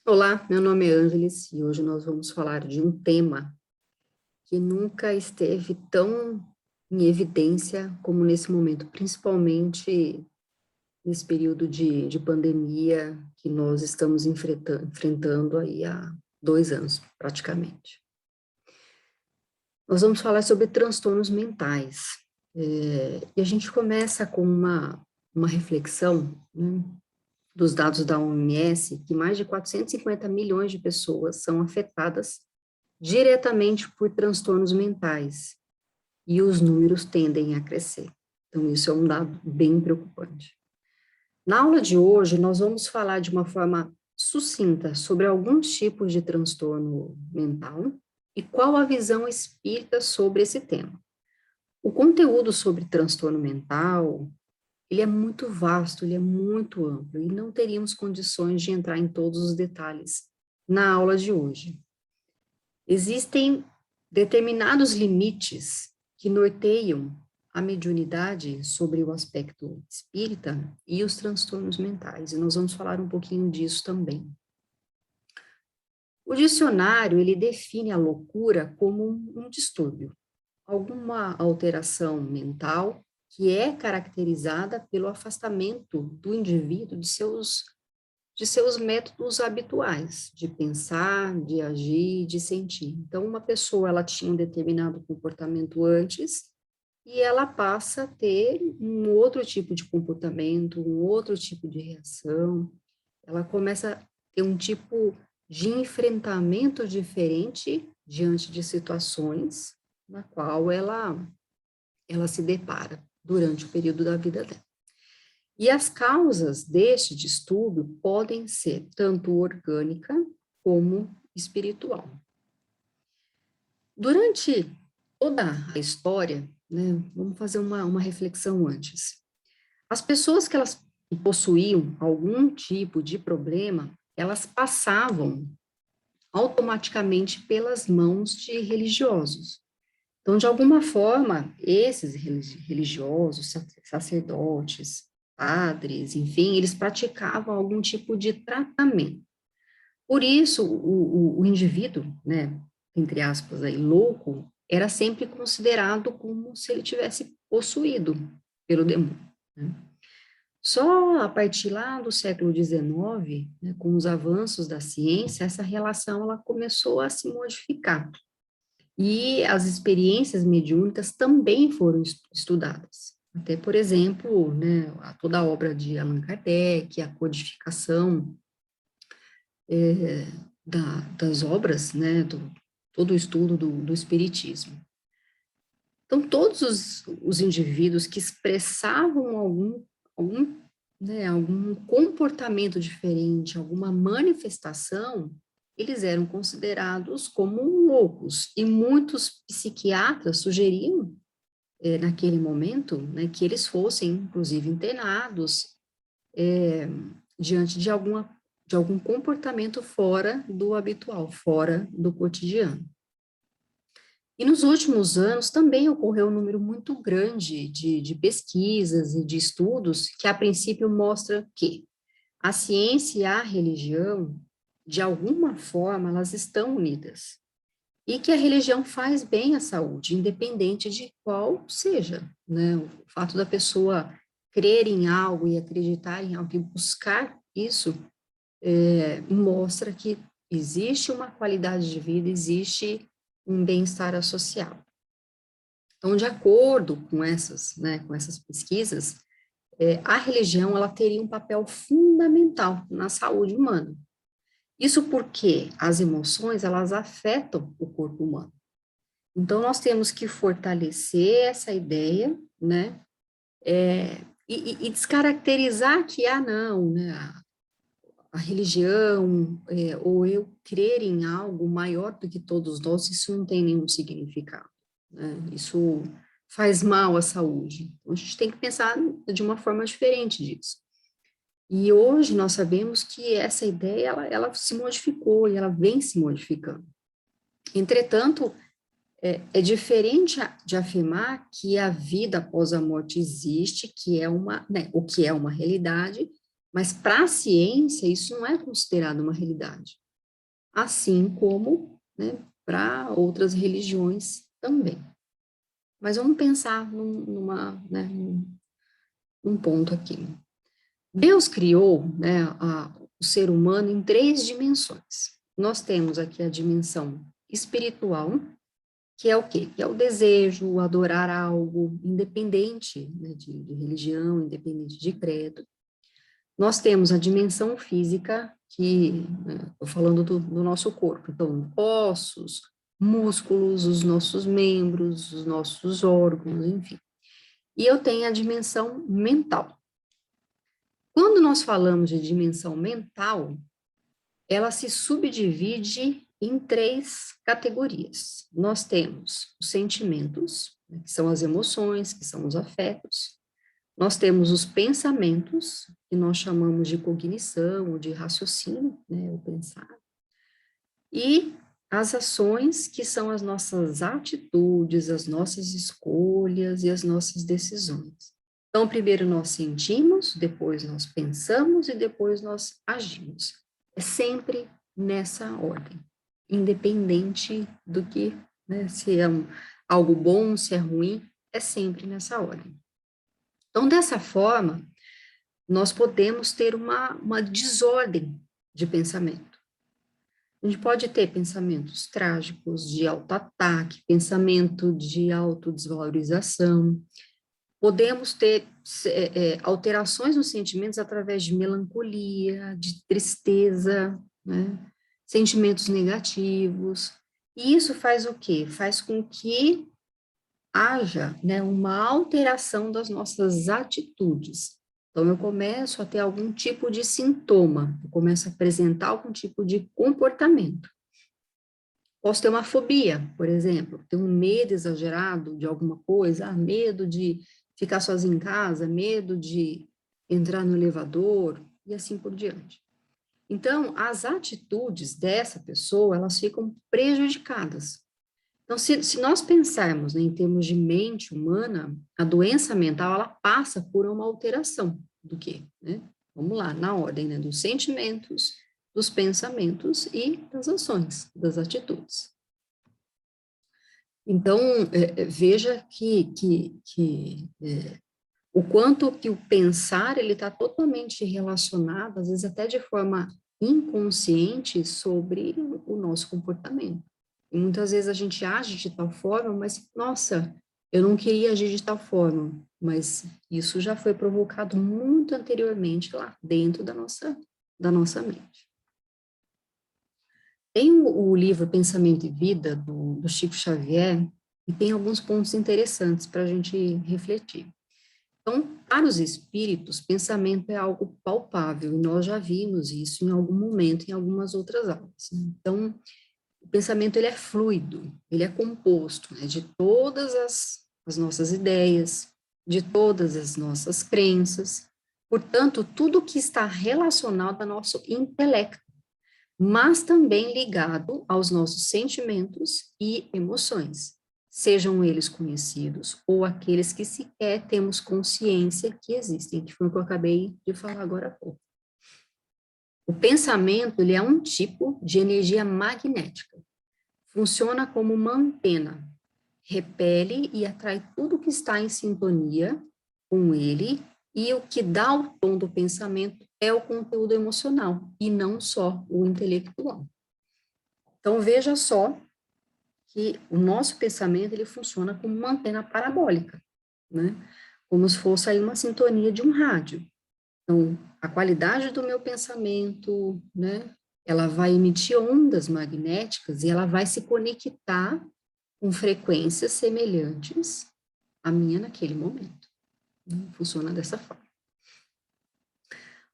Olá, meu nome é Ângeles e hoje nós vamos falar de um tema que nunca esteve tão em evidência como nesse momento, principalmente nesse período de pandemia que nós estamos enfrentando aí há 2 anos, praticamente. Nós vamos falar sobre transtornos mentais. E a gente começa com uma reflexão, né, dos dados da OMS, que mais de 450 milhões de pessoas são afetadas diretamente por transtornos mentais, e os números tendem a crescer. Então, isso é um dado bem preocupante. Na aula de hoje, nós vamos falar de uma forma sucinta sobre alguns tipos de transtorno mental e qual a visão espírita sobre esse tema. O conteúdo sobre transtorno mental, ele é muito vasto, ele é muito amplo, e não teríamos condições de entrar em todos os detalhes na aula de hoje. Existem determinados limites que norteiam a mediunidade sobre o aspecto espírita e os transtornos mentais, e nós vamos falar um pouquinho disso também. O dicionário, ele define a loucura como um distúrbio, alguma alteração mental que é caracterizada pelo afastamento do indivíduo de seus métodos habituais, de pensar, de agir, de sentir. Então, uma pessoa, ela tinha um determinado comportamento antes, e ela passa a ter um outro tipo de comportamento, um outro tipo de reação, ela começa a ter um tipo de enfrentamento diferente diante de situações na qual ela se depara durante o período da vida dela. E as causas deste distúrbio podem ser tanto orgânica como espiritual. Durante toda a história, né, vamos fazer uma reflexão antes. As pessoas que elas possuíam algum tipo de problema, elas passavam automaticamente pelas mãos de religiosos. Então, de alguma forma, esses religiosos, sacerdotes, padres, enfim, eles praticavam algum tipo de tratamento. Por isso, o indivíduo, né, entre aspas, aí, louco, era sempre considerado como se ele tivesse possuído pelo demônio, né? Só a partir lá do século XIX, né, com os avanços da ciência, essa relação ela começou a se modificar. E as experiências mediúnicas também foram estudadas. Até, por exemplo, né, toda a obra de Allan Kardec, a codificação das obras, né, todo o estudo do espiritismo. Então, todos os indivíduos que expressavam algum comportamento diferente, alguma manifestação, eles eram considerados como loucos, e muitos psiquiatras sugeriam, naquele momento, né, que eles fossem, inclusive, internados, diante de algum comportamento fora do habitual, fora do cotidiano. E nos últimos anos também ocorreu um número muito grande de pesquisas e de estudos que, a princípio, mostra que a ciência e a religião, de alguma forma, elas estão unidas. E que a religião faz bem à saúde, independente de qual seja, né? O fato da pessoa crer em algo e acreditar em algo e buscar isso, mostra que existe uma qualidade de vida, existe um bem-estar associado. Então, de acordo com essas pesquisas, a religião ela teria um papel fundamental na saúde humana. Isso porque as emoções, elas afetam o corpo humano. Então, nós temos que fortalecer essa ideia, né, e descaracterizar que, não, né, a religião, ou eu crer em algo maior do que todos nós, isso não tem nenhum significado, né, isso faz mal à saúde. Então, a gente tem que pensar de uma forma diferente disso. E hoje nós sabemos que essa ideia, ela se modificou e ela vem se modificando. Entretanto, é diferente de afirmar que a vida após a morte existe, que é uma, né, o que é uma realidade, Mas para a ciência, isso não é considerado uma realidade. Assim como, né, para outras religiões também. Mas vamos pensar num ponto aqui. Deus criou, né, o ser humano em 3 dimensões. Nós temos aqui a dimensão espiritual, que é o quê? Que é o desejo, o adorar algo, independente, né, de religião, independente de credo. Nós temos a dimensão física, que, estou falando do nosso corpo, então, ossos, músculos, os nossos membros, os nossos órgãos, enfim. E eu tenho a dimensão mental. Quando nós falamos de dimensão mental, ela se subdivide em 3 categorias. Nós temos os sentimentos, né, que são as emoções, que são os afetos. Nós temos os pensamentos, que nós chamamos de cognição, ou de raciocínio, né, o pensar. E as ações, que são as nossas atitudes, as nossas escolhas e as nossas decisões. Então, primeiro nós sentimos, depois nós pensamos e depois nós agimos. É sempre nessa ordem, independente do que, né, se é algo bom, se é ruim, é sempre nessa ordem. Então, dessa forma, nós podemos ter uma desordem de pensamento. A gente pode ter pensamentos trágicos, de auto-ataque, pensamento de autodesvalorização. Podemos ter alterações nos sentimentos através de melancolia, de tristeza, né? Sentimentos negativos. E isso faz o quê? Faz com que haja, né, uma alteração das nossas atitudes. Então, eu começo a ter algum tipo de sintoma, eu começo a apresentar algum tipo de comportamento. Posso ter uma fobia, por exemplo, ter um medo exagerado de alguma coisa, medo de ficar sozinho em casa, medo de entrar no elevador, e assim por diante. Então, as atitudes dessa pessoa, elas ficam prejudicadas. Então, se nós pensarmos, né, em termos de mente humana, a doença mental, ela passa por uma alteração do quê? Né? Vamos lá, na ordem, né, dos sentimentos, dos pensamentos e das ações, das atitudes. Então, veja o quanto que o pensar, ele está totalmente relacionado, às vezes até de forma inconsciente, sobre o nosso comportamento. E muitas vezes a gente age de tal forma, mas, nossa, eu não queria agir de tal forma, mas isso já foi provocado muito anteriormente lá dentro da nossa mente. Tem o livro Pensamento e Vida, do Chico Xavier, e tem alguns pontos interessantes para a gente refletir. Então, para os espíritos, pensamento é algo palpável, e nós já vimos isso em algum momento, em algumas outras aulas. Então, o pensamento, ele é fluido, ele é composto, né, de todas as nossas ideias, de todas as nossas crenças, portanto, tudo que está relacionado ao nosso intelecto, mas também ligado aos nossos sentimentos e emoções, sejam eles conhecidos ou aqueles que sequer temos consciência que existem, que foi o que eu acabei de falar agora há pouco. O pensamento, ele é um tipo de energia magnética. Funciona como uma antena, repele e atrai tudo que está em sintonia com ele, e o que dá o tom do pensamento é o conteúdo emocional, e não só o intelectual. Então, veja só que o nosso pensamento, ele funciona como uma antena parabólica, né? Como se fosse aí uma sintonia de um rádio. Então, a qualidade do meu pensamento, né? Ela vai emitir ondas magnéticas e ela vai se conectar com frequências semelhantes à minha naquele momento. Funciona dessa forma.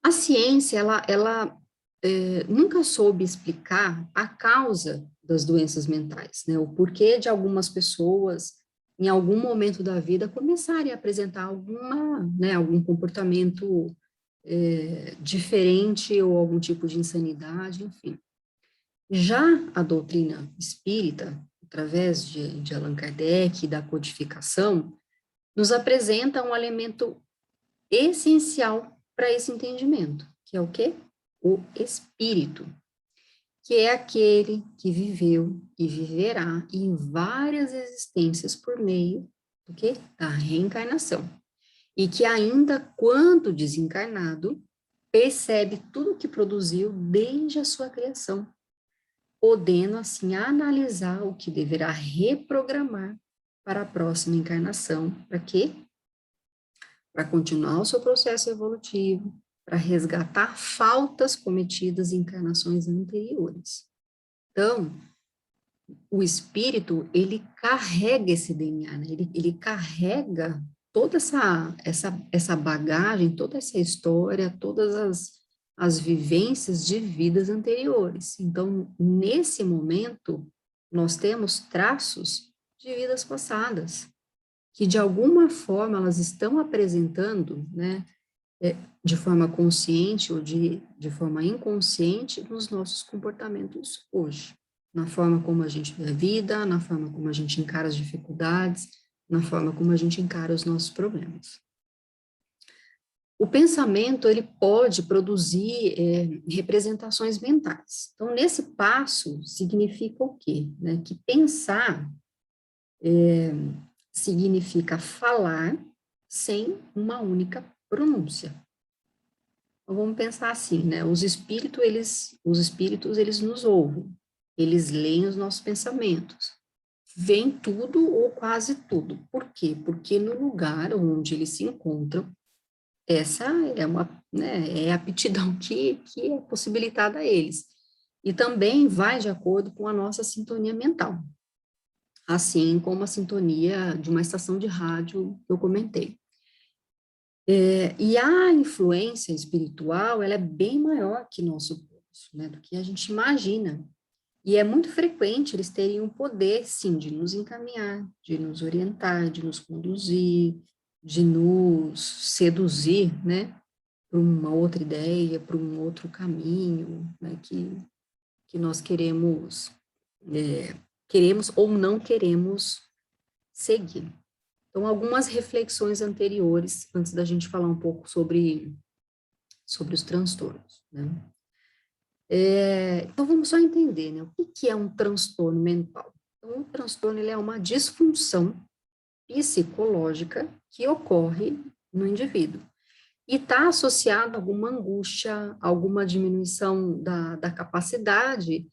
A ciência, ela nunca soube explicar a causa das doenças mentais, né? O porquê de algumas pessoas, em algum momento da vida, começarem a apresentar algum comportamento diferente ou algum tipo de insanidade, enfim. Já a doutrina espírita, através de Allan Kardec e da codificação, nos apresenta um elemento essencial para esse entendimento, que é o quê? O espírito, que é aquele que viveu e viverá em várias existências por meio do quê? Da reencarnação. E que ainda quando desencarnado, percebe tudo o que produziu desde a sua criação, podendo assim analisar o que deverá reprogramar para a próxima encarnação. Para quê? Para continuar o seu processo evolutivo, para resgatar faltas cometidas em encarnações anteriores. Então, o espírito, ele carrega esse DNA, né? Ele carrega toda essa bagagem, toda essa história, todas as vivências de vidas anteriores. Então, nesse momento, nós temos traços de vidas passadas, que de alguma forma elas estão apresentando, né, de forma consciente ou de forma inconsciente nos nossos comportamentos hoje, na forma como a gente vê a vida, na forma como a gente encara as dificuldades, na forma como a gente encara os nossos problemas. O pensamento, ele pode produzir representações mentais. Então, nesse passo, significa o quê? Né? Que pensar significa falar sem uma única pronúncia. Então, vamos pensar assim, né? Os espíritos, eles nos ouvem, eles leem os nossos pensamentos, veem tudo ou quase tudo. Por quê? Porque no lugar onde eles se encontram, essa é né, é a aptidão que é possibilitada a eles. E também vai de acordo com a nossa sintonia mental, assim como a sintonia de uma estação de rádio que eu comentei. E a influência espiritual, ela é bem maior que nosso bolso, né, do que a gente imagina. E é muito frequente eles terem o poder, sim, de nos encaminhar, de nos orientar, de nos conduzir, de nos seduzir, né, para uma outra ideia, para um outro caminho, né, que nós queremos ou não queremos seguir. Então, algumas reflexões anteriores, antes da gente falar um pouco sobre os transtornos, né? Então, vamos só entender, né? O que é um transtorno mental? Então, um transtorno, ele é uma disfunção psicológica que ocorre no indivíduo. E está associado a alguma angústia, alguma diminuição da capacidade,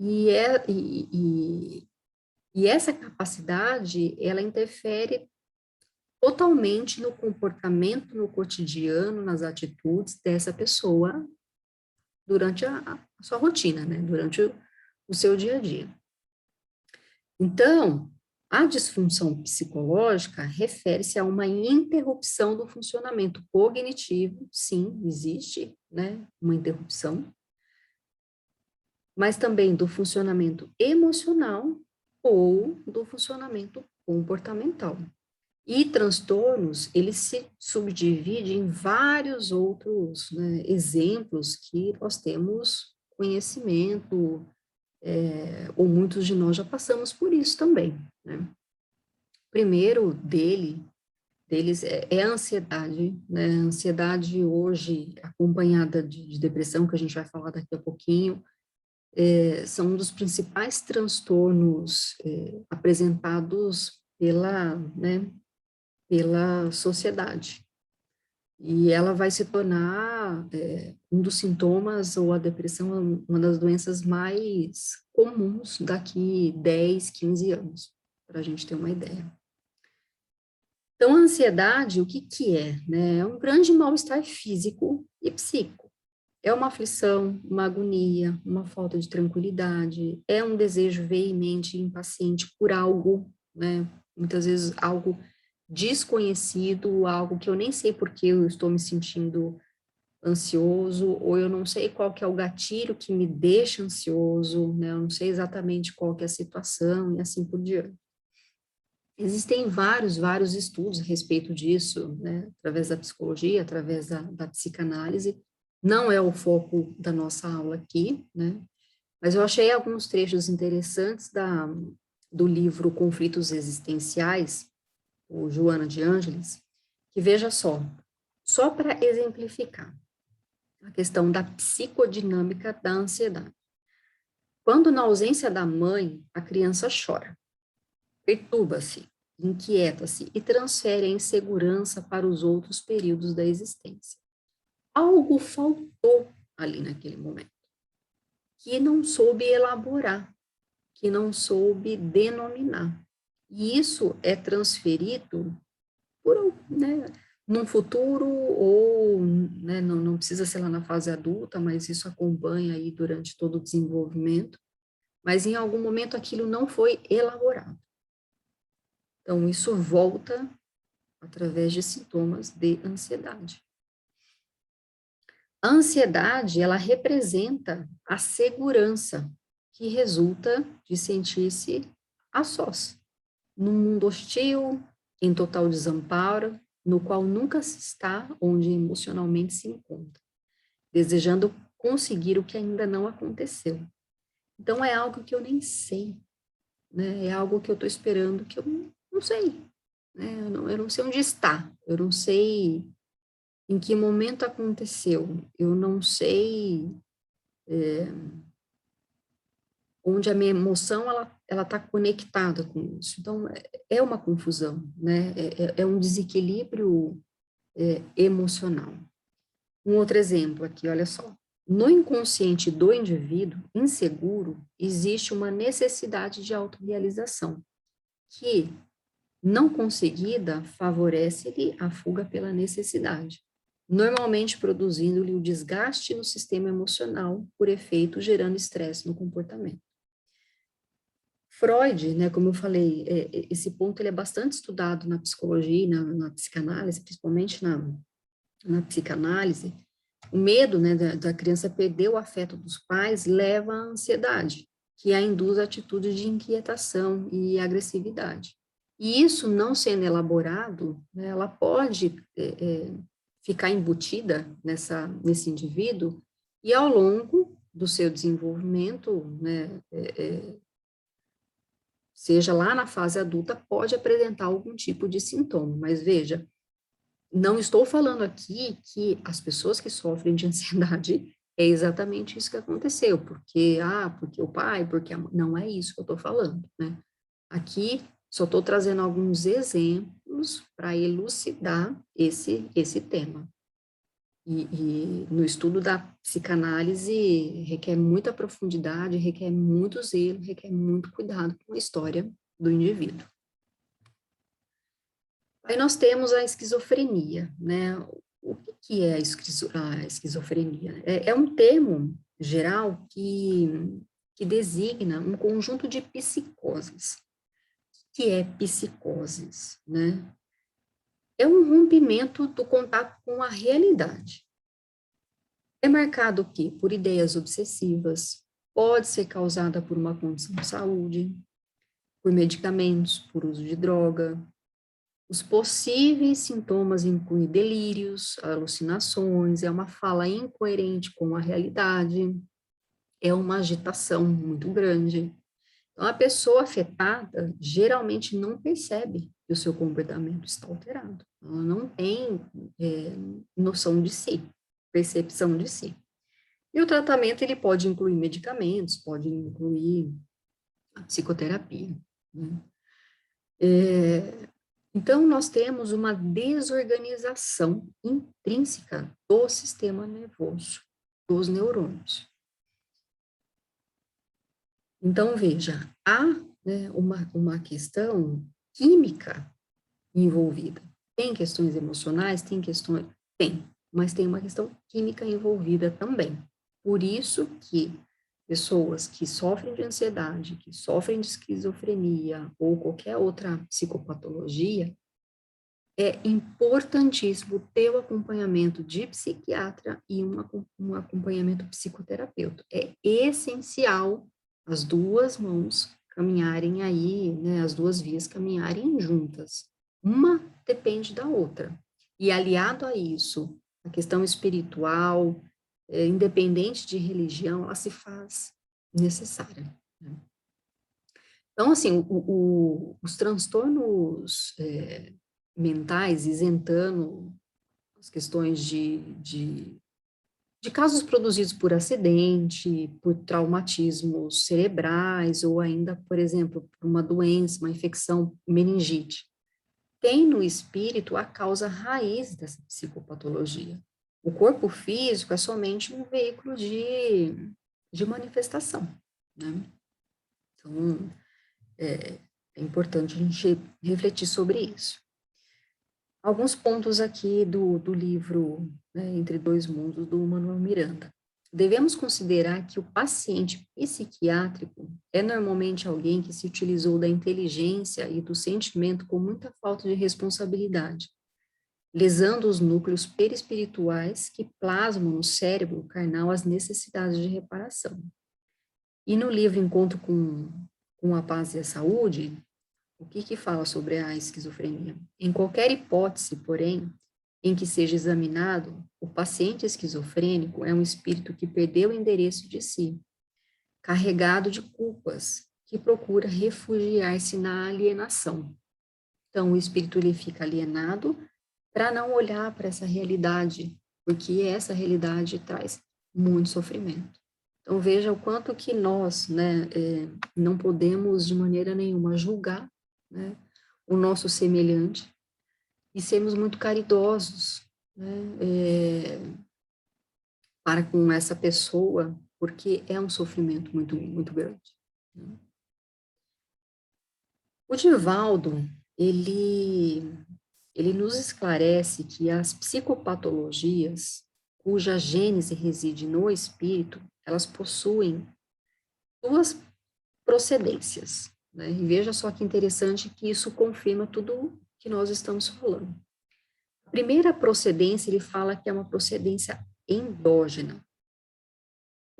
e essa capacidade, ela interfere totalmente no comportamento, no cotidiano, nas atitudes dessa pessoa durante a sua rotina, né? Durante o seu dia a dia. Então, a disfunção psicológica refere-se a uma interrupção do funcionamento cognitivo, sim, existe, né, uma interrupção, mas também do funcionamento emocional ou do funcionamento comportamental. E transtornos, eles se subdividem em vários outros, né, exemplos que nós temos conhecimento, ou muitos de nós já passamos por isso também, né? O primeiro deles é a ansiedade, né? A ansiedade hoje, acompanhada de depressão, que a gente vai falar daqui a pouquinho, são um dos principais transtornos apresentados né, pela sociedade. E ela vai se tornar um dos sintomas, ou a depressão, uma das doenças mais comuns daqui 10, 15 anos, para a gente ter uma ideia. Então, a ansiedade, o que que é? Né? É um grande mal-estar físico e psíquico. É uma aflição, uma agonia, uma falta de tranquilidade, é um desejo veemente e impaciente por algo, né? Muitas vezes algo desconhecido, algo que eu nem sei por que eu estou me sentindo ansioso, ou eu não sei qual que é o gatilho que me deixa ansioso, né? Eu não sei exatamente qual que é a situação e assim por diante. Existem vários estudos a respeito disso, né? Através da psicologia, através da psicanálise. Não é o foco da nossa aula aqui, né? Mas eu achei alguns trechos interessantes do livro Conflitos Existenciais, o Joana de Ângeles, que veja só para exemplificar. a questão da psicodinâmica da ansiedade. Quando na ausência da mãe, a criança chora, perturba-se, inquieta-se e transfere a insegurança para os outros períodos da existência. Algo faltou ali naquele momento, que não soube elaborar, que não soube denominar. E isso é transferido por, né, num futuro ou, né, não precisa ser lá na fase adulta, mas isso acompanha aí durante todo o desenvolvimento, mas em algum momento aquilo não foi elaborado. Então, isso volta através de sintomas de ansiedade. A ansiedade, ela representa a segurança que resulta de sentir-se a sós, num mundo hostil, em total desamparo, no qual nunca se está onde emocionalmente se encontra, desejando conseguir o que ainda não aconteceu. Então, é algo que eu nem sei, né? É algo que eu estou esperando que eu não sei, né? Eu não sei onde está, eu não sei em que momento aconteceu, eu não sei onde a minha emoção ela está conectada com isso. Então, é uma confusão, né? É um desequilíbrio emocional. Um outro exemplo aqui, olha só. No inconsciente do indivíduo inseguro, existe uma necessidade de autorrealização, que, não conseguida, favorece-lhe a fuga pela necessidade, normalmente produzindo-lhe o desgaste no sistema emocional, por efeito gerando estresse no comportamento. Freud, né, como eu falei, esse ponto ele é bastante estudado na psicologia e na psicanálise, principalmente na psicanálise. O medo, né, da criança perder o afeto dos pais leva à ansiedade, que a induz a atitudes de inquietação e agressividade. E isso não sendo elaborado, né, ela pode ficar embutida nesse indivíduo e ao longo do seu desenvolvimento, né, seja lá na fase adulta, pode apresentar algum tipo de sintoma. Mas veja, não estou falando aqui que as pessoas que sofrem de ansiedade é exatamente isso que aconteceu, porque o pai, porque a mãe, não é isso que eu estou falando, né? Aqui só estou trazendo alguns exemplos para elucidar esse tema. E no estudo da psicanálise requer muita profundidade, requer muito zelo, requer muito cuidado com a história do indivíduo. Aí nós temos a esquizofrenia, né? O que é a esquizofrenia? É um termo geral que designa um conjunto de psicoses. O que é psicoses, né? É um rompimento do contato com a realidade. É marcado o quê? Por ideias obsessivas, pode ser causada por uma condição de saúde, por medicamentos, por uso de droga. Os possíveis sintomas incluem delírios, alucinações, é uma fala incoerente com a realidade, é uma agitação muito grande. Então, a pessoa afetada geralmente não percebe que o seu comportamento está alterado. Ela não tem noção de si, percepção de si. E o tratamento, ele pode incluir medicamentos, pode incluir a psicoterapia, né? Então, nós temos uma desorganização intrínseca do sistema nervoso, dos neurônios. Então, veja, há, né, uma questão química envolvida. Tem questões emocionais, tem, mas tem uma questão química envolvida também. Por isso que pessoas que sofrem de ansiedade, que sofrem de esquizofrenia ou qualquer outra psicopatologia, é importantíssimo ter o acompanhamento de psiquiatra e um acompanhamento psicoterapeuta. É essencial as duas mãos caminharem aí, né, as duas vias caminharem juntas. Uma depende da outra. E aliado a isso, a questão espiritual, independente de religião, ela se faz necessária, né? Então, assim, os transtornos mentais, isentando as questões de de casos produzidos por acidente, por traumatismos cerebrais, ou ainda, por exemplo, por uma doença, uma infecção, meningite. Tem no espírito a causa raiz dessa psicopatologia. O corpo físico é somente um veículo de manifestação, né? Então, é importante a gente refletir sobre isso. Alguns pontos aqui do livro, né, Entre Dois Mundos, do Manuel Miranda. Devemos considerar que o paciente psiquiátrico é normalmente alguém que se utilizou da inteligência e do sentimento com muita falta de responsabilidade, lesando os núcleos perispirituais que plasmam no cérebro carnal as necessidades de reparação. E no livro Encontro com a Paz e a Saúde, o que fala sobre a esquizofrenia? Em qualquer hipótese, porém, em que seja examinado, o paciente esquizofrênico é um espírito que perdeu o endereço de si, carregado de culpas, que procura refugiar-se na alienação. Então, o espírito ele fica alienado para não olhar para essa realidade, porque essa realidade traz muito sofrimento. Então, veja o quanto que nós, né, não podemos de maneira nenhuma julgar, né, o nosso semelhante e sermos muito caridosos, né, para com essa pessoa, porque é um sofrimento muito, muito grande. Né. O Divaldo, ele nos esclarece que as psicopatologias, cuja gênese reside no espírito, elas possuem duas procedências, né? E veja só que interessante que isso confirma tudo que nós estamos falando. A primeira procedência, ele fala que é uma procedência endógena.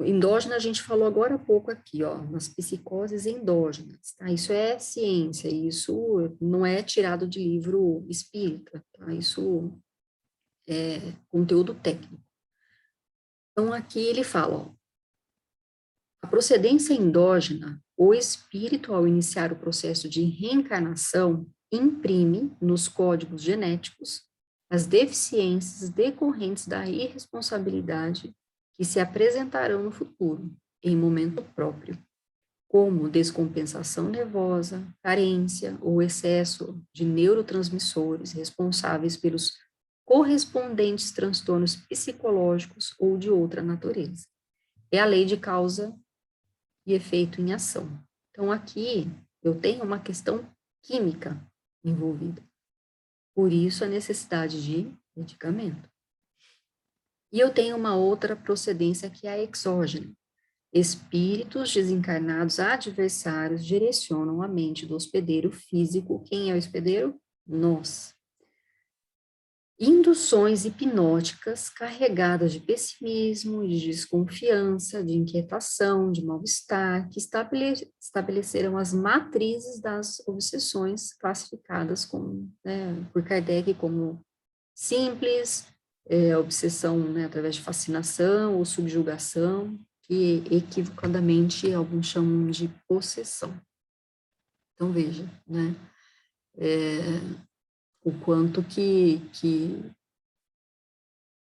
Endógena, a gente falou agora há pouco aqui, ó, nas psicoses endógenas, tá? Isso é ciência, isso não é tirado de livro espírita, tá? Isso é conteúdo técnico. Então, aqui ele fala, ó, a procedência endógena, o espírito, ao iniciar o processo de reencarnação, imprime nos códigos genéticos as deficiências decorrentes da irresponsabilidade que se apresentarão no futuro, em momento próprio, como descompensação nervosa, carência ou excesso de neurotransmissores responsáveis pelos correspondentes transtornos psicológicos ou de outra natureza. É a lei de causa e efeito em ação. Então, aqui eu tenho uma questão química envolvida. Por isso, a necessidade de medicamento. E eu tenho uma outra procedência que é a exógena. Espíritos desencarnados adversários direcionam a mente do hospedeiro físico. Quem é o hospedeiro? Nós. Induções hipnóticas carregadas de pessimismo, de desconfiança, de inquietação, de mal-estar, que estabeleceram as matrizes das obsessões classificadas como, né, por Kardec como simples, obsessão, né, através de fascinação ou subjugação, que equivocadamente alguns chamam de possessão. Então, veja, né, o quanto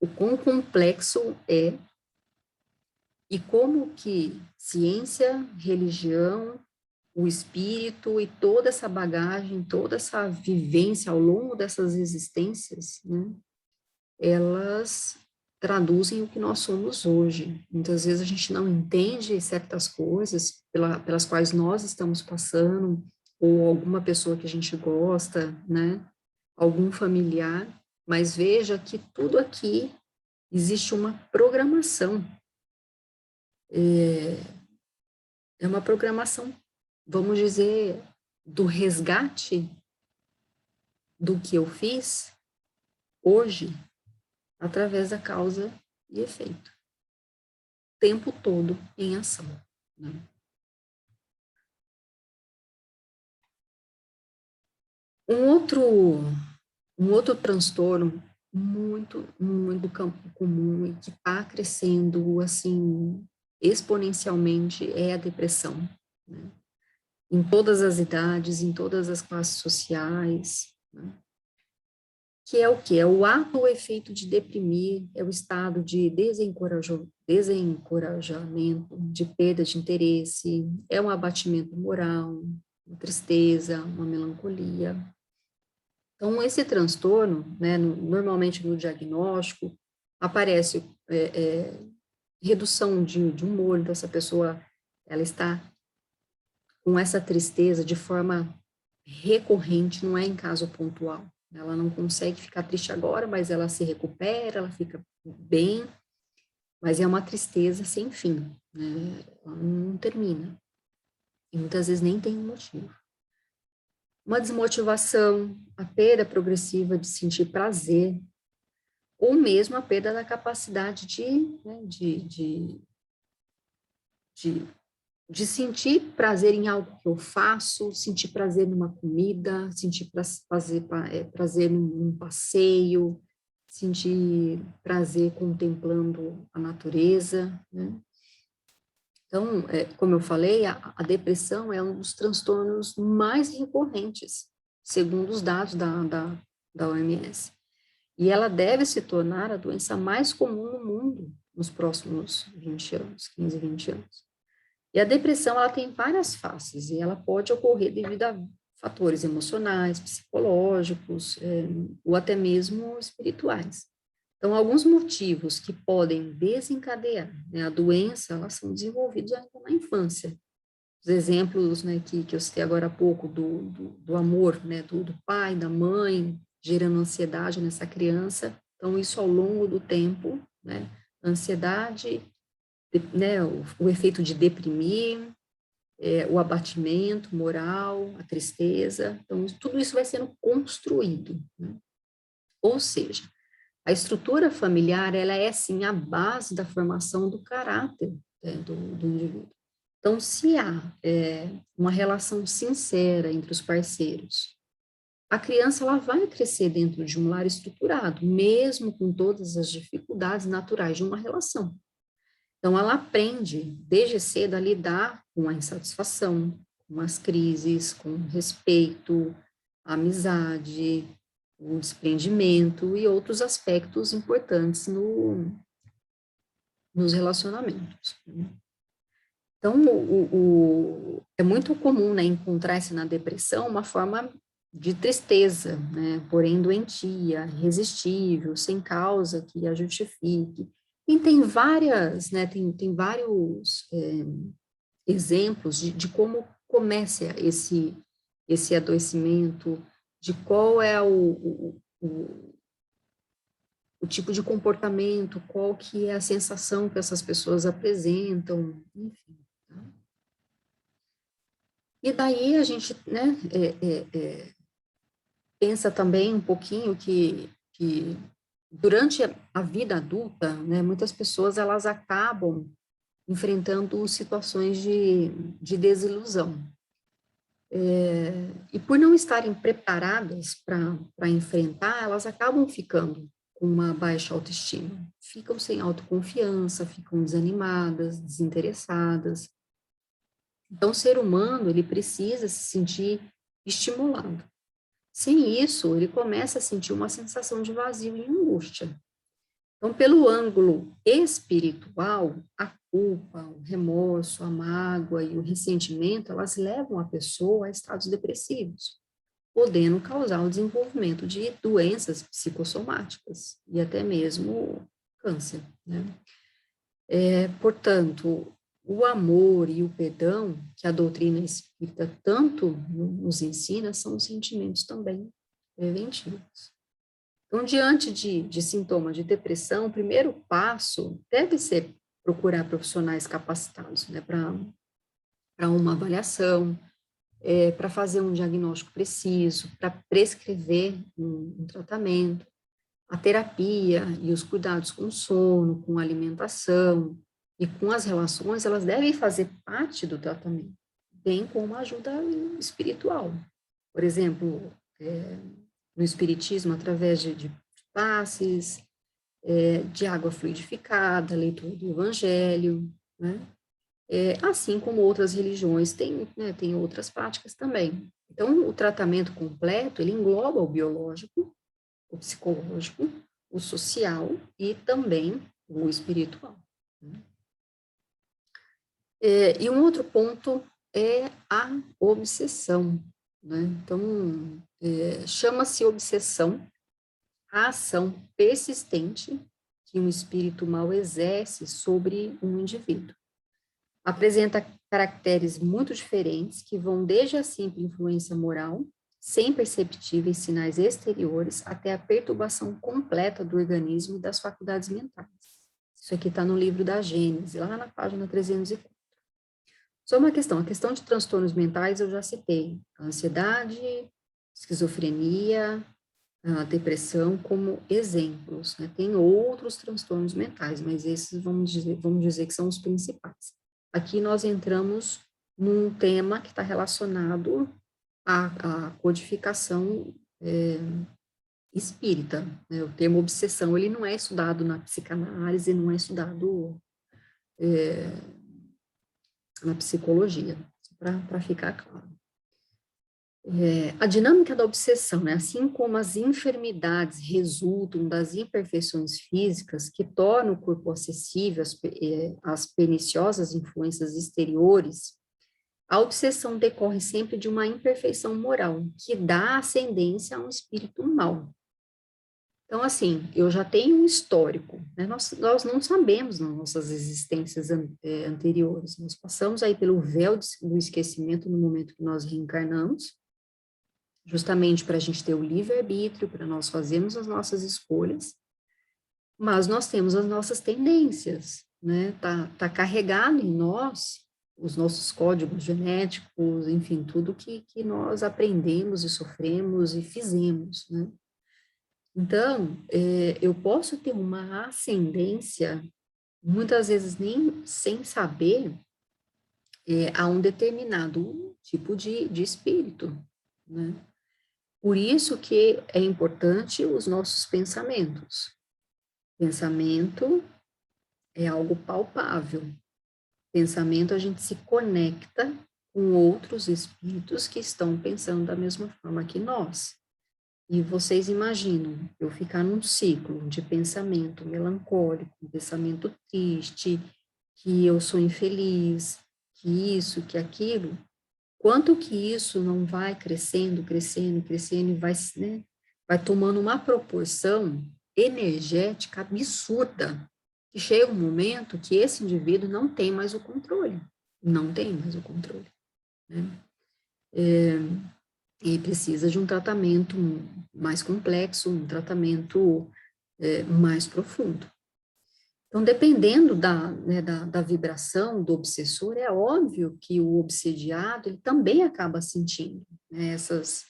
o quão complexo é e como que ciência, religião, o espírito e toda essa bagagem, toda essa vivência ao longo dessas existências, né, elas traduzem o que nós somos hoje. Muitas vezes a gente não entende certas coisas pelas quais nós estamos passando, ou alguma pessoa que a gente gosta, né, algum familiar, mas veja que tudo aqui existe uma programação. É uma programação, vamos dizer, do resgate do que eu fiz hoje, através da causa e efeito. O tempo todo em ação. Né? Um outro transtorno muito, muito do campo comum e que está crescendo, assim, exponencialmente é a depressão, né? Em todas as idades, em todas as classes sociais, né? que é o quê? É o ato ou efeito de deprimir, é o estado de desencorajamento, de perda de interesse, é um abatimento moral, uma tristeza, uma melancolia. Então, esse transtorno, né, normalmente no diagnóstico, aparece redução de humor, então essa pessoa, ela está com essa tristeza de forma recorrente, não é em caso pontual. Ela não consegue ficar triste agora, mas ela se recupera, ela fica bem, mas é uma tristeza sem fim, né? Ela não termina. E muitas vezes nem tem um motivo. Uma desmotivação, a perda progressiva de sentir prazer, ou mesmo a perda da capacidade né, de sentir prazer em algo que eu faço, sentir prazer numa comida, sentir prazer num passeio, sentir prazer contemplando a natureza, né? Então, como eu falei, a depressão é um dos transtornos mais recorrentes, segundo os dados da OMS. E ela deve se tornar a doença mais comum no mundo nos próximos 20 anos, 15, 20 anos. E a depressão, ela tem várias faces, e ela pode ocorrer devido a fatores emocionais, psicológicos, ou até mesmo espirituais. Então, alguns motivos que podem desencadear, né, a doença, elas são desenvolvidos ainda na infância. Os exemplos, né, que eu citei agora há pouco, do amor, né, do pai, da mãe, gerando ansiedade nessa criança. Então, isso ao longo do tempo, né, ansiedade, né, o efeito de deprimir, o abatimento moral, a tristeza. Então, tudo isso vai sendo construído, né? Ou seja, a estrutura familiar, ela é, sim, a base da formação do caráter, né, do indivíduo. Então, se há uma relação sincera entre os parceiros, a criança, ela vai crescer dentro de um lar estruturado, mesmo com todas as dificuldades naturais de uma relação. Então, ela aprende desde cedo a lidar com a insatisfação, com as crises, com o respeito, a amizade, o desprendimento e outros aspectos importantes nos relacionamentos. Então, é muito comum, né, encontrar-se na depressão uma forma de tristeza, né, porém doentia, irresistível, sem causa que a justifique. E tem várias, né, tem vários exemplos de como começa esse adoecimento, de qual é o tipo de comportamento, qual que é a sensação que essas pessoas apresentam, enfim. Tá? E daí a gente, né, pensa também um pouquinho que durante a vida adulta, né, muitas pessoas elas acabam enfrentando situações de desilusão. E por não estarem preparadas para enfrentar, elas acabam ficando com uma baixa autoestima, ficam sem autoconfiança, ficam desanimadas, desinteressadas. Então, o ser humano, ele precisa se sentir estimulado. Sem isso, ele começa a sentir uma sensação de vazio e angústia. Então, pelo ângulo espiritual, a culpa, o remorso, a mágoa e o ressentimento, elas levam a pessoa a estados depressivos, podendo causar o desenvolvimento de doenças psicossomáticas e até mesmo câncer, né? Portanto, o amor e o perdão, que a doutrina espírita tanto nos ensina, são sentimentos também preventivos. Então, diante de sintomas de depressão, o primeiro passo deve ser procurar profissionais capacitados, né, para uma avaliação, para fazer um diagnóstico preciso, para prescrever um tratamento. A terapia e os cuidados com o sono, com a alimentação e com as relações, elas devem fazer parte do tratamento, bem como a ajuda espiritual. Por exemplo, no espiritismo, através de passes, de água fluidificada, leitura do evangelho, né? Assim como outras religiões tem outras práticas também. Então, o tratamento completo, ele engloba o biológico, o psicológico, o social e também o espiritual. E um outro ponto é a obsessão, né? Então, chama-se obsessão a ação persistente que um espírito mau exerce sobre um indivíduo. Apresenta caracteres muito diferentes que vão desde a simples influência moral, sem perceptíveis sinais exteriores, até a perturbação completa do organismo e das faculdades mentais. Isso aqui está no livro da Gênese, lá na página 304. Só uma questão, a questão de transtornos mentais eu já citei, a ansiedade, esquizofrenia, a depressão como exemplos, né? Tem outros transtornos mentais, mas esses vamos dizer que são os principais. Aqui nós entramos num tema que está relacionado à codificação espírita, né? O termo obsessão, ele não é estudado na psicanálise, não é estudado na psicologia, para ficar claro. A dinâmica da obsessão, né, assim como as enfermidades resultam das imperfeições físicas que tornam o corpo acessível às perniciosas influências exteriores, a obsessão decorre sempre de uma imperfeição moral, que dá ascendência a um espírito mau. Então, assim, eu já tenho um histórico, né? Nós não sabemos nas nossas existências anteriores, nós passamos aí pelo véu do esquecimento no momento que nós reencarnamos, justamente para a gente ter o livre-arbítrio, para nós fazermos as nossas escolhas, mas nós temos as nossas tendências, né? Tá carregado em nós os nossos códigos genéticos, enfim, tudo que nós aprendemos e sofremos e fizemos, né? Então, eu posso ter uma ascendência, muitas vezes nem sem saber, a um determinado tipo de espírito, né? Por isso que é importante os nossos pensamentos. Pensamento é algo palpável. Pensamento, a gente se conecta com outros espíritos que estão pensando da mesma forma que nós. E vocês imaginam eu ficar num ciclo de pensamento melancólico, pensamento triste, que eu sou infeliz, que isso, que aquilo, quanto que isso não vai crescendo, crescendo, crescendo, e vai, né, vai tomando uma proporção energética absurda, que chega um momento que esse indivíduo não tem mais o controle, não tem mais o controle, né? E precisa de um tratamento mais complexo, um tratamento mais profundo. Então, dependendo da vibração do obsessor, é óbvio que o obsediado ele também acaba sentindo, né, essas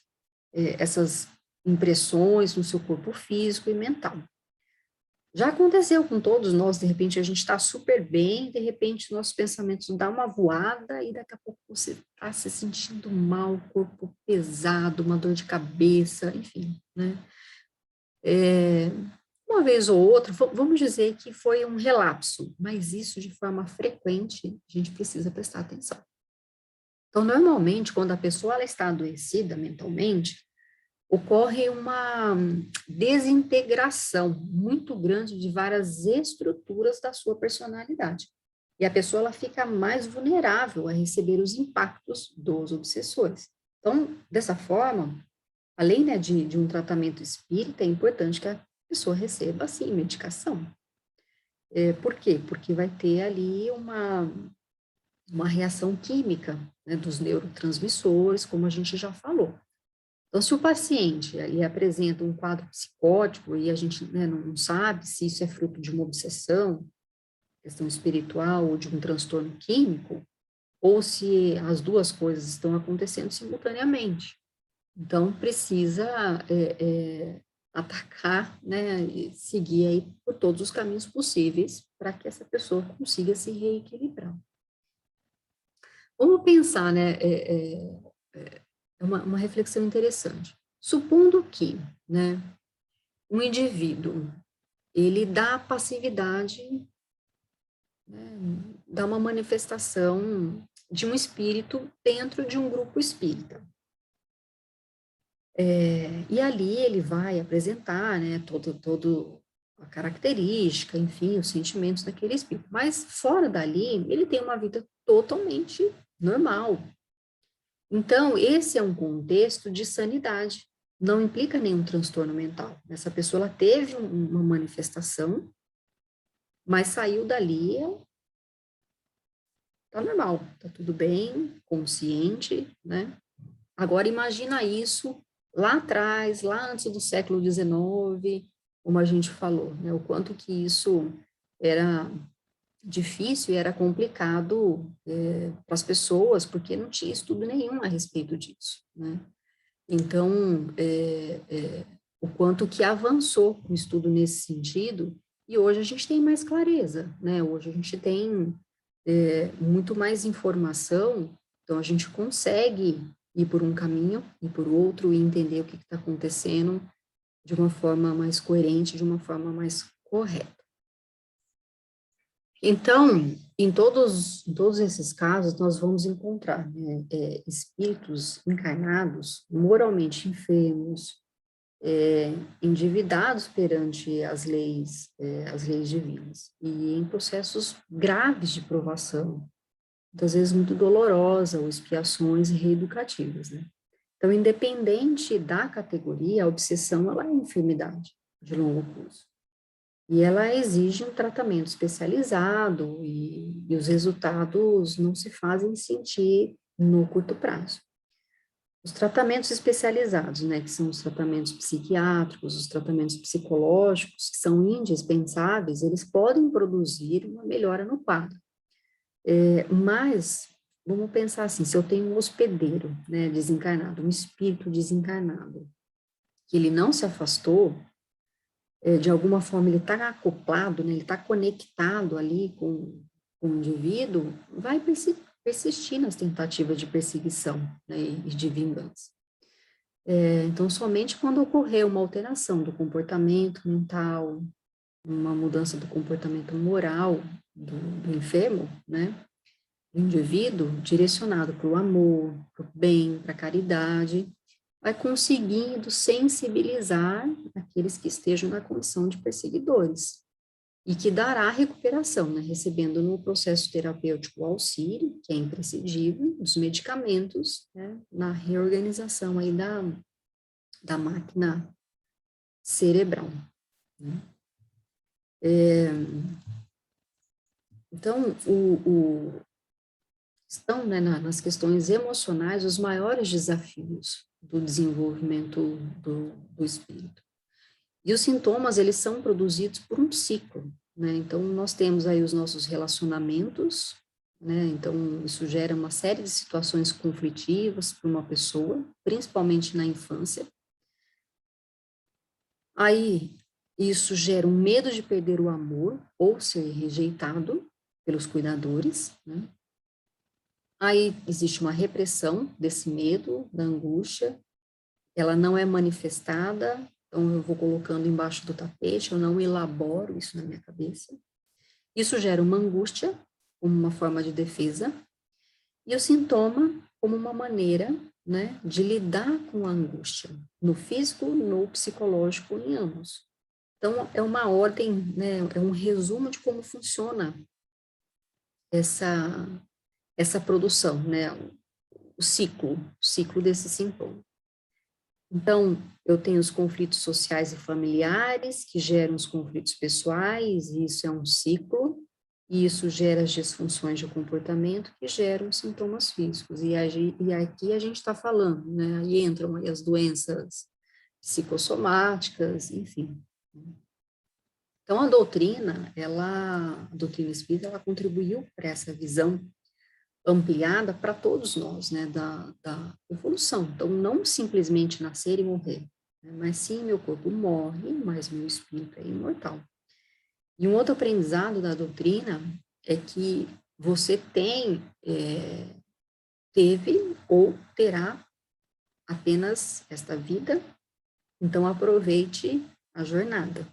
impressões no seu corpo físico e mental. Já aconteceu com todos nós, de repente a gente está super bem, de repente nossos pensamentos dão uma voada e daqui a pouco você está se sentindo mal, corpo pesado, uma dor de cabeça, enfim, né? Uma vez ou outra, vamos dizer que foi um relapso, mas isso de forma frequente, a gente precisa prestar atenção. Então, normalmente, quando a pessoa ela está adoecida mentalmente, ocorre uma desintegração muito grande de várias estruturas da sua personalidade. E a pessoa ela fica mais vulnerável a receber os impactos dos obsessores. Então, dessa forma, além, né, de um tratamento espírita, é importante que a pessoa receba, sim, medicação. Por quê? Porque vai ter ali uma reação química, né, dos neurotransmissores, como a gente já falou. Então, se o paciente ele apresenta um quadro psicótico e a gente, né, não sabe se isso é fruto de uma obsessão, questão espiritual ou de um transtorno químico, ou se as duas coisas estão acontecendo simultaneamente. Então, precisa atacar, né, e seguir aí por todos os caminhos possíveis para que essa pessoa consiga se reequilibrar. Vamos pensar, né, uma reflexão interessante. Supondo que, né, um indivíduo, ele dá passividade, né, dá uma manifestação de um espírito dentro de um grupo espírita. E ali ele vai apresentar, né, todo a característica, enfim, os sentimentos daquele espírito. Mas fora dali, ele tem uma vida totalmente normal. Então, esse é um contexto de sanidade. Não implica nenhum transtorno mental. Essa pessoa ela teve uma manifestação, mas saiu dali, tá normal, tá tudo bem, consciente, né? Agora imagina isso lá atrás, lá antes do século XIX, como a gente falou, né? O quanto que isso era difícil e era complicado para as pessoas, porque não tinha estudo nenhum a respeito disso, né? Então, o quanto que avançou o estudo nesse sentido, e hoje a gente tem mais clareza, né? Hoje a gente tem muito mais informação, então a gente consegue ir por um caminho, ir por outro, e entender o que está acontecendo de uma forma mais coerente, de uma forma mais correta. Então, em todos esses casos, nós vamos encontrar, né, espíritos encarnados, moralmente enfermos, endividados perante as leis divinas, e em processos graves de provação, muitas vezes muito dolorosa, ou expiações reeducativas, né? Então, independente da categoria, a obsessão, ela é enfermidade de longo curso. E ela exige um tratamento especializado e os resultados não se fazem sentir no curto prazo. Os tratamentos especializados, né, que são os tratamentos psiquiátricos, os tratamentos psicológicos, que são indispensáveis, eles podem produzir uma melhora no quadro. Mas, vamos pensar assim, se eu tenho um hospedeiro, né, desencarnado, um espírito desencarnado, que ele não se afastou, de alguma forma ele está acoplado, né, ele está conectado ali com o indivíduo, vai persistir nas tentativas de perseguição, né, e de vingança. Então, somente quando ocorrer uma alteração do comportamento mental, uma mudança do comportamento moral do enfermo, né, do indivíduo, direcionado para o amor, para o bem, para a caridade, vai conseguindo sensibilizar aqueles que estejam na condição de perseguidores, e que dará recuperação, né, recebendo no processo terapêutico o auxílio, que é imprescindível, dos medicamentos, né, na reorganização aí da máquina cerebral, né. Então, estão, né, nas questões emocionais os maiores desafios do desenvolvimento do espírito. E os sintomas, eles são produzidos por um ciclo, né? Então, nós temos aí os nossos relacionamentos, né? Então, isso gera uma série de situações conflitivas para uma pessoa, principalmente na infância. Aí, isso gera um medo de perder o amor ou ser rejeitado pelos cuidadores, né? Aí, existe uma repressão desse medo, da angústia, ela não é manifestada, então eu vou colocando embaixo do tapete, eu não elaboro isso na minha cabeça. Isso gera uma angústia, como uma forma de defesa, e o sintoma como uma maneira, né, de lidar com a angústia, no físico, no psicológico, em ambos. Então, é uma ordem, né, é um resumo de como funciona essa produção, né, o ciclo desse sintoma. Então, eu tenho os conflitos sociais e familiares, que geram os conflitos pessoais, e isso é um ciclo, e isso gera as disfunções de comportamento, que geram sintomas físicos. E aqui a gente está falando, né? Aí entram aí as doenças psicossomáticas, enfim. Então, a doutrina espírita, ela contribuiu para essa visão ampliada para todos nós, né, da evolução. Então, não simplesmente nascer e morrer, né, mas sim, meu corpo morre, mas meu espírito é imortal. E um outro aprendizado da doutrina é que você teve ou terá apenas esta vida, então aproveite a jornada.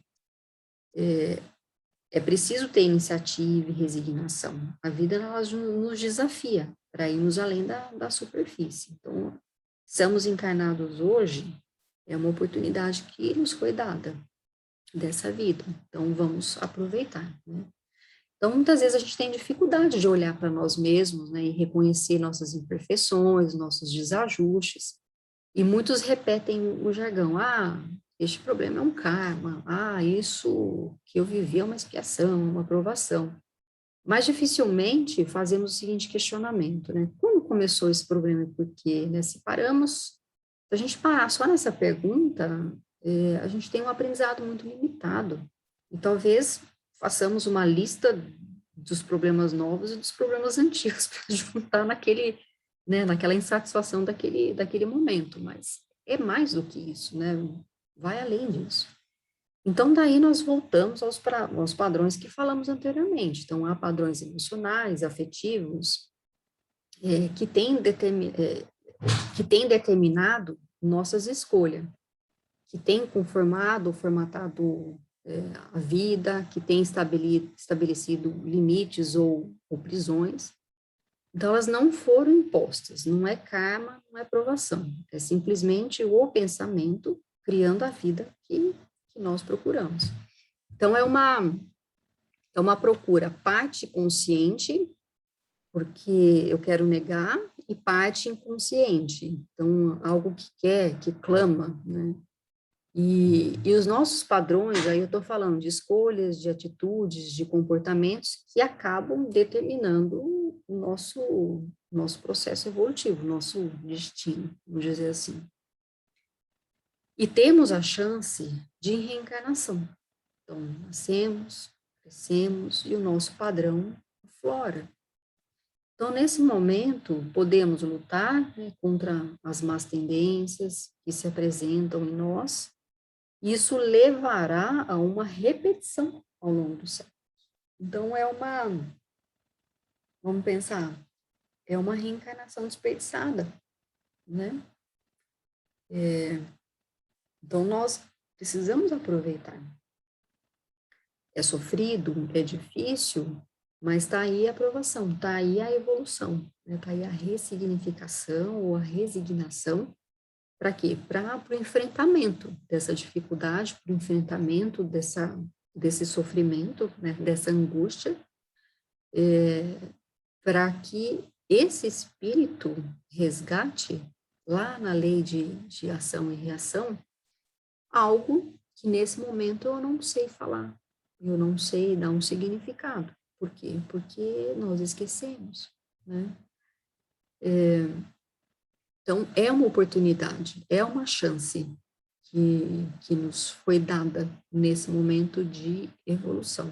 É preciso ter iniciativa e resignação. A vida, ela nos desafia para irmos além da superfície. Então, estamos encarnados hoje É uma oportunidade que nos foi dada dessa vida. Então, vamos aproveitar, né? Então, muitas vezes a gente tem dificuldade de olhar para nós mesmos, né, e reconhecer nossas imperfeições, nossos desajustes. E muitos repetem o jargão: ah, este problema é um karma, ah, isso que eu vivi é uma expiação, uma provação. Mas dificilmente fazemos o seguinte questionamento, né? Como começou esse problema e por quê? Né? Se paramos, se a gente parar só nessa pergunta, a gente tem um aprendizado muito limitado. E talvez façamos uma lista dos problemas novos e dos problemas antigos para juntar naquele, né, naquela insatisfação daquele momento. Mas é mais do que isso, né? Vai além disso. Então, daí nós voltamos aos padrões que falamos anteriormente. Então, há padrões emocionais, afetivos, que têm determinado nossas escolhas, que têm conformado, formatado a vida, que têm estabelecido limites ou prisões. Então, elas não foram impostas, não é karma, não é provação, é simplesmente o pensamento criando a vida que nós procuramos. Então, é uma procura parte consciente, porque eu quero negar, e parte inconsciente. Então, algo que quer, que clama, né? E os nossos padrões, aí eu estou falando de escolhas, de atitudes, de comportamentos que acabam determinando o nosso processo evolutivo, nosso destino, vamos dizer assim. E temos a chance de reencarnação. Então, nascemos, crescemos e o nosso padrão aflora. Então, nesse momento, podemos lutar, né, contra as más tendências que se apresentam em nós. Isso levará a uma repetição ao longo do século. Então, vamos pensar, é uma reencarnação desperdiçada, né? Então, nós precisamos aproveitar. É sofrido, é difícil, mas está aí a aprovação, está aí a evolução, está aí a ressignificação ou a resignação. Para quê? Para o enfrentamento dessa dificuldade, para o enfrentamento desse sofrimento, né, dessa angústia, para que esse espírito resgate, lá na lei de ação e reação, algo que nesse momento eu não sei falar, eu não sei dar um significado. Por quê? Porque nós esquecemos, né? Então, é uma oportunidade, é uma chance que nos foi dada nesse momento de evolução.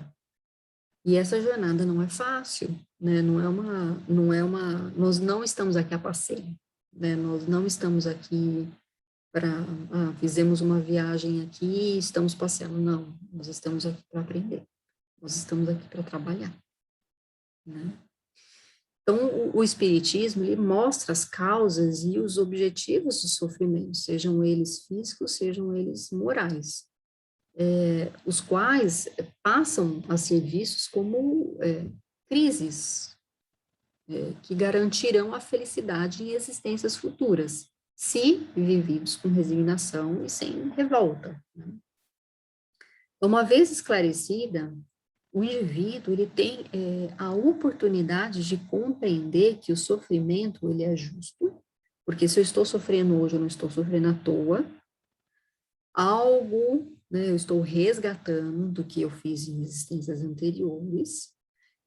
E essa jornada não é fácil, né? Nós não estamos aqui a passeio, né? Nós não estamos aqui para, fizemos uma viagem aqui, estamos passeando, não. Nós estamos aqui para aprender, nós estamos aqui para trabalhar, né? Então, o Espiritismo, ele mostra as causas e os objetivos do sofrimento, sejam eles físicos, sejam eles morais, os quais passam a ser vistos como crises que garantirão a felicidade em existências futuras, se vividos com resignação e sem revolta, né? Uma vez esclarecida, o indivíduo ele tem a oportunidade de compreender que o sofrimento ele é justo, porque se eu estou sofrendo hoje, eu não estou sofrendo à toa, algo, né, eu estou resgatando do que eu fiz em existências anteriores.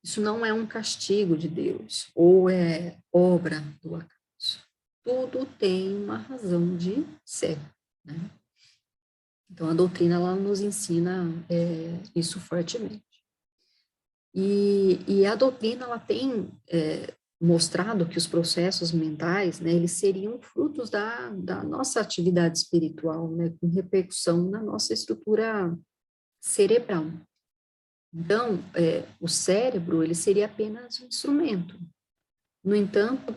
Isso não é um castigo de Deus, ou é obra do acaso. Tudo tem uma razão de ser, né? Então, a doutrina, ela nos ensina isso fortemente. E a doutrina, ela tem mostrado que os processos mentais, né, eles seriam frutos da nossa atividade espiritual, né, com repercussão na nossa estrutura cerebral. Então, o cérebro, ele seria apenas um instrumento. No entanto,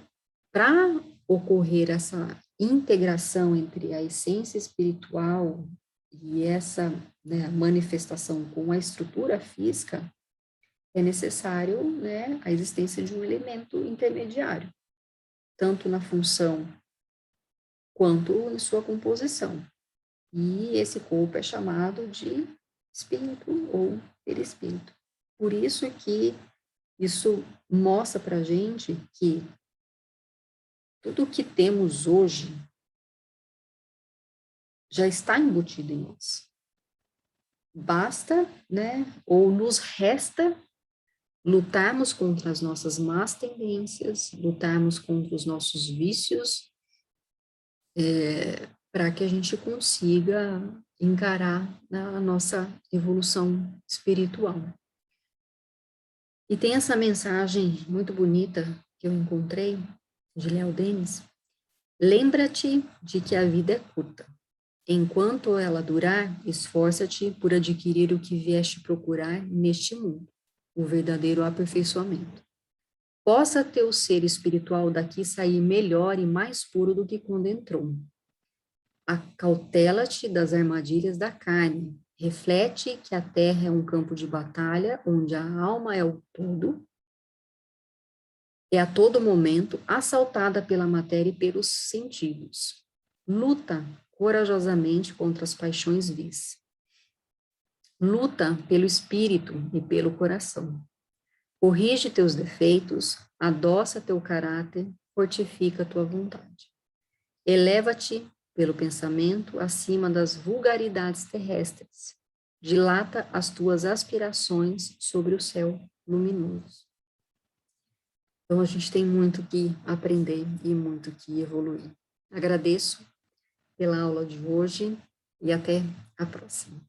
para ocorrer essa integração entre a essência espiritual e essa, né, manifestação com a estrutura física, é necessário, né, a existência de um elemento intermediário, tanto na função quanto em sua composição. E esse corpo é chamado de espírito ou perispírito. Por isso que isso mostra para a gente que tudo o que temos hoje já está embutido em nós. Basta, né, ou nos resta lutarmos contra as nossas más tendências, lutarmos contra os nossos vícios, para que a gente consiga encarar a nossa evolução espiritual. E tem essa mensagem muito bonita que eu encontrei, de Léo Denis: lembra-te de que a vida é curta. Enquanto ela durar, esforça-te por adquirir o que vieste procurar neste mundo, o verdadeiro aperfeiçoamento. Possa teu ser espiritual daqui sair melhor e mais puro do que quando entrou. Acautela-te das armadilhas da carne. Reflete que a terra é um campo de batalha, onde a alma é o todo, é a todo momento assaltada pela matéria e pelos sentidos. Luta corajosamente contra as paixões vis. Luta pelo espírito e pelo coração. Corrige teus defeitos, adoça teu caráter, fortifica tua vontade. Eleva-te pelo pensamento acima das vulgaridades terrestres. Dilata as tuas aspirações sobre o céu luminoso. Então, a gente tem muito que aprender e muito que evoluir. Agradeço pela aula de hoje e até a próxima.